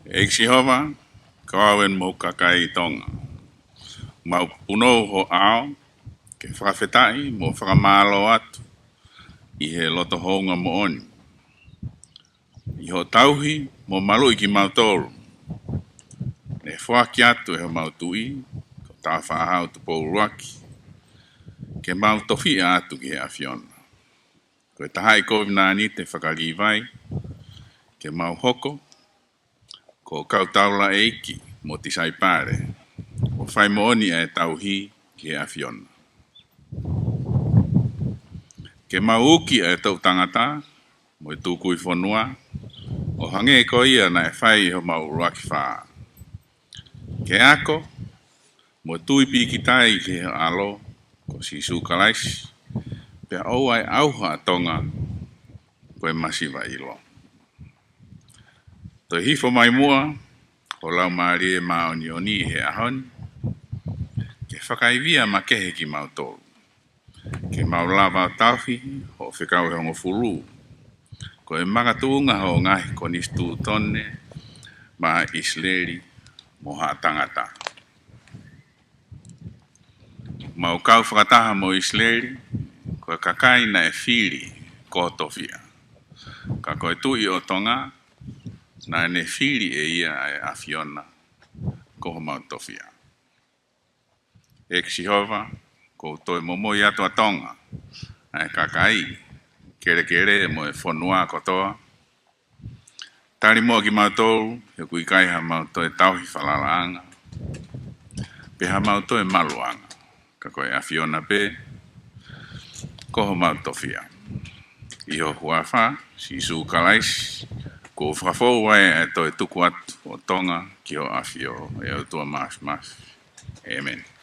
Exihova, kawen mo kakai Tonga. Mau puno ho ao, ke whakawhetai mo whakamalo atu, I he loto hounga mo oni. I ho tauhi mo malu I ki mautoru. Ne whaki atu e ho mautui, ko Taufa'ahau Tupou ruaki, ke mau tofia atu ki he afiona. Ko e tahai KOVINANITE whakaliwai, ke mau hoko, ko kautaula e iki mo tisai pare, o whai mo oni e tauhi ki he afiona. Ke mau uki e tau tangata, mo I tūkui whanua, o hange ko ia na e whai ho mau ruaki whaa. Ke ako, mo tui pikitai ki he alo, ko Sisu Kalaisi, pia au ai auha Tonga, ko e masiwa ilo. Toi hifo mai mua, o lau maari e maoni oni he ahoni, ke whakaivia ma kehe ki mautolu. Ke maulava tauhi, ho whikau he hongo furu, ko e magatunga ho ngahi konistu tone, ma Isleri, moha tangata. Mau kau whakataha mo Isleri, ko e kakai na e whiri ko tofia. Ka koe tui o Tonga, na ne whiri e ia e afiona, ko ho mau tofia. Exihova, ko toi Moimoi atu a Tonga, e kakai, kere mo e whanua kotoa. Tari mua ki mautou, he kui kai ha mautou e tauhi whalalaanga. Pe ha mautou e maluanga. Ka koe afiona pe, ko ho mautofia. Iho huawha, Sisu Kalaisi, ko FAKAFO'OU e toi tuku atu o Tonga ki ho afio e Otua MAFIMAFI. Amen.